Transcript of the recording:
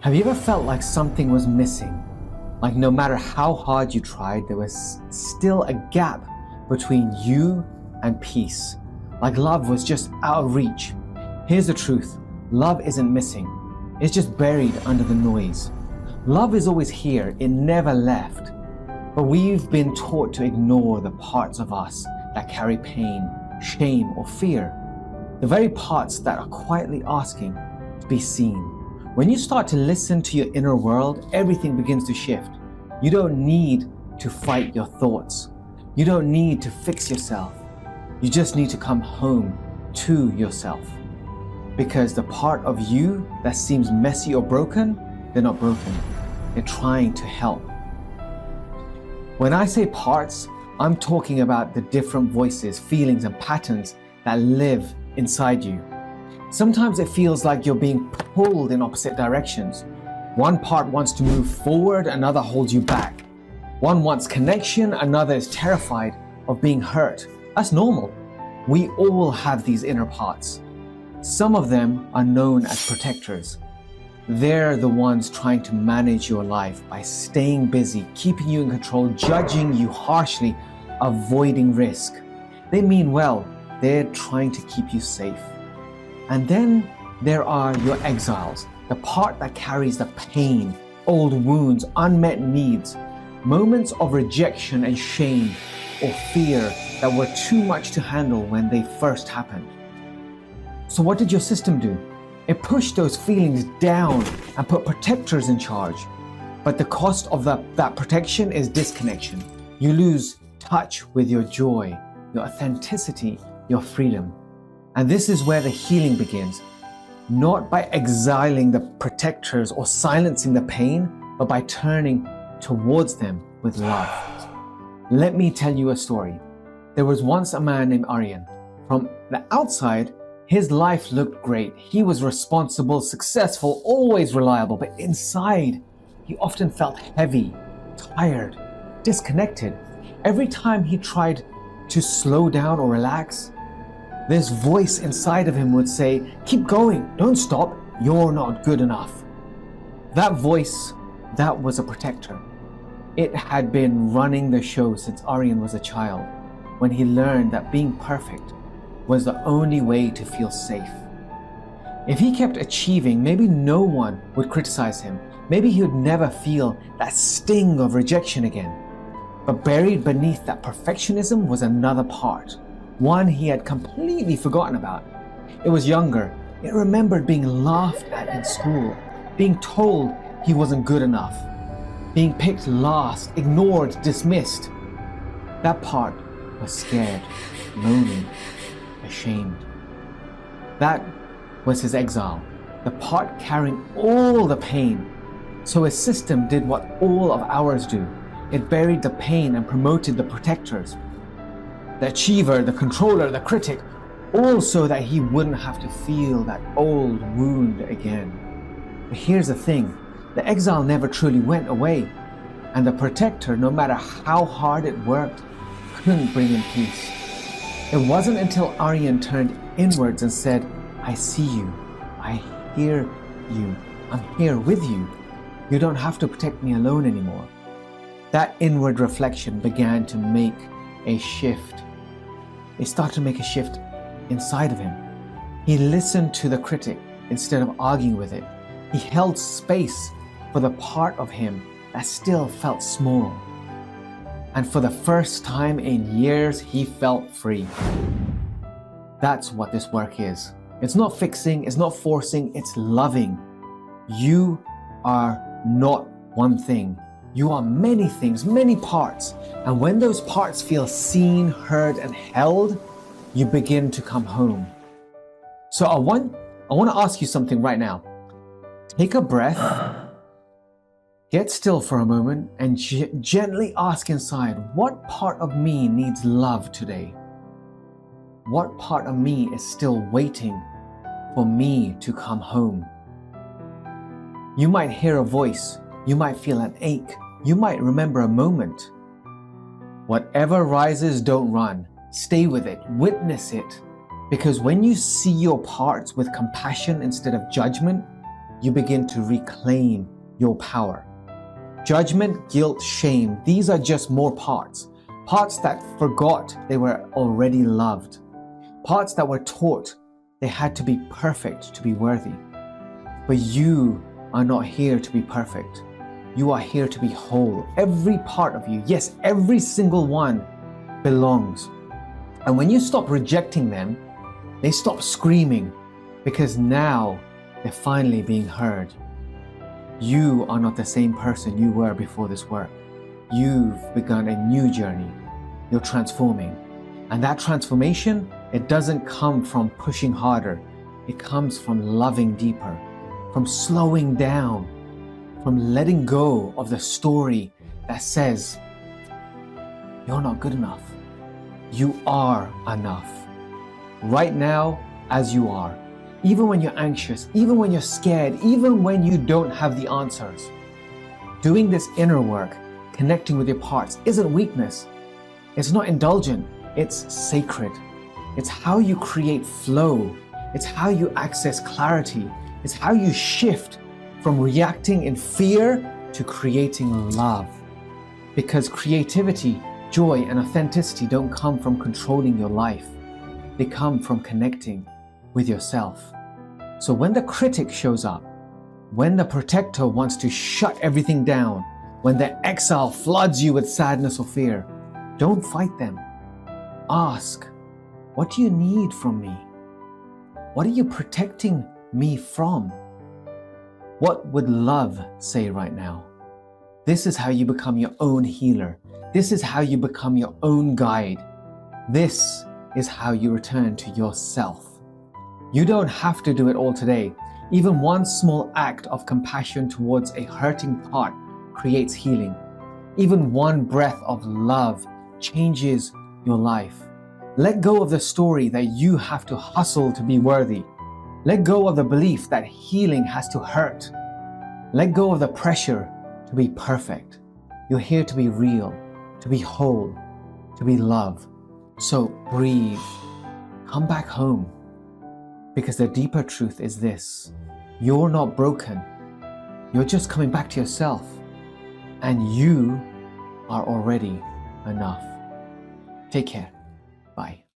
Have you ever felt like something was missing? Like no matter how hard you tried, there was still a gap between you and peace. Like love was just out of reach. Here's the truth. Love isn't missing. It's just buried under the noise. Love is always here. It never left. But we've been taught to ignore the parts of us that carry pain, shame, or fear. The very parts that are quietly asking to be seen. When you start to listen to your inner world, everything begins to shift. You don't need to fight your thoughts. You don't need to fix yourself. You just need to come home to yourself. Because the part of you that seems messy or broken, they're not broken. They're trying to help. When I say parts, I'm talking about the different voices, feelings, and patterns that live inside you. Sometimes it feels like you're being pulled in opposite directions. One part wants to move forward, another holds you back. One wants connection, another is terrified of being hurt. That's normal. We all have these inner parts. Some of them are known as protectors. They're the ones trying to manage your life by staying busy, keeping you in control, judging you harshly, avoiding risk. They mean well. They're trying to keep you safe. And then there are your exiles, the part that carries the pain, old wounds, unmet needs, moments of rejection and shame or fear that were too much to handle when they first happened. So what did your system do? It pushed those feelings down and put protectors in charge. But the cost of that protection is disconnection. You lose touch with your joy, your authenticity, your freedom. And this is where the healing begins, not by exiling the protectors or silencing the pain, but by turning towards them with love. Let me tell you a story. There was once a man named Aryan. From the outside, his life looked great. He was responsible, successful, always reliable, but inside, he often felt heavy, tired, disconnected. Every time he tried to slow down or relax, this voice inside of him would say, "Keep going, don't stop, you're not good enough." That voice, that was a protector. It had been running the show since Aryan was a child, when he learned that being perfect was the only way to feel safe. If he kept achieving, maybe no one would criticize him. Maybe he would never feel that sting of rejection again. But buried beneath that perfectionism was another part. One he had completely forgotten about. It was younger. It remembered being laughed at in school, being told he wasn't good enough, being picked last, ignored, dismissed. That part was scared, lonely, ashamed. That was his exile, the part carrying all the pain. So his system did what all of ours do. It buried the pain and promoted the protectors. The achiever, the controller, the critic, all so that he wouldn't have to feel that old wound again. But here's the thing, the exile never truly went away, and the protector, no matter how hard it worked, couldn't bring him peace. It wasn't until Aryan turned inwards and said, "I see you, I hear you, I'm here with you. You don't have to protect me alone anymore." That inward reflection began to make a shift. It started to make a shift inside of him. He listened to the critic instead of arguing with it. He held space for the part of him that still felt small. And for the first time in years, he felt free. That's what this work is. It's not fixing, it's not forcing, it's loving. You are not one thing. You are many things, many parts. And when those parts feel seen, heard, and held, you begin to come home. So I want to ask you something right now. Take a breath, get still for a moment, and gently ask inside, what part of me needs love today? What part of me is still waiting for me to come home? You might hear a voice. You might feel an ache. You might remember a moment. Whatever rises, don't run. Stay with it. Witness it. Because when you see your parts with compassion instead of judgment, you begin to reclaim your power. Judgment, guilt, shame, these are just more parts. Parts that forgot they were already loved. Parts that were taught they had to be perfect to be worthy. But you are not here to be perfect. You are here to be whole. Every part of you, yes, every single one belongs. And when you stop rejecting them, they stop screaming because now they're finally being heard. You are not the same person you were before this work. You've begun a new journey. You're transforming. And that transformation, it doesn't come from pushing harder. It comes from loving deeper, from slowing down, from letting go of the story that says, you're not good enough. You are enough. Right now, as you are. Even when you're anxious, even when you're scared, even when you don't have the answers. Doing this inner work, connecting with your parts, isn't weakness. It's not indulgent, it's sacred. It's how you create flow. It's how you access clarity. It's how you shift from reacting in fear to creating love. Because creativity, joy, and authenticity don't come from controlling your life. They come from connecting with yourself. So when the critic shows up, when the protector wants to shut everything down, when the exile floods you with sadness or fear, don't fight them. Ask, what do you need from me? What are you protecting me from? What would love say right now? This is how you become your own healer. This is how you become your own guide. This is how you return to yourself. You don't have to do it all today. Even one small act of compassion towards a hurting part creates healing. Even one breath of love changes your life. Let go of the story that you have to hustle to be worthy. Let go of the belief that healing has to hurt. Let go of the pressure to be perfect. You're here to be real, to be whole, to be loved. So breathe. Come back home. Because the deeper truth is this: you're not broken. You're just coming back to yourself. And you are already enough. Take care. Bye.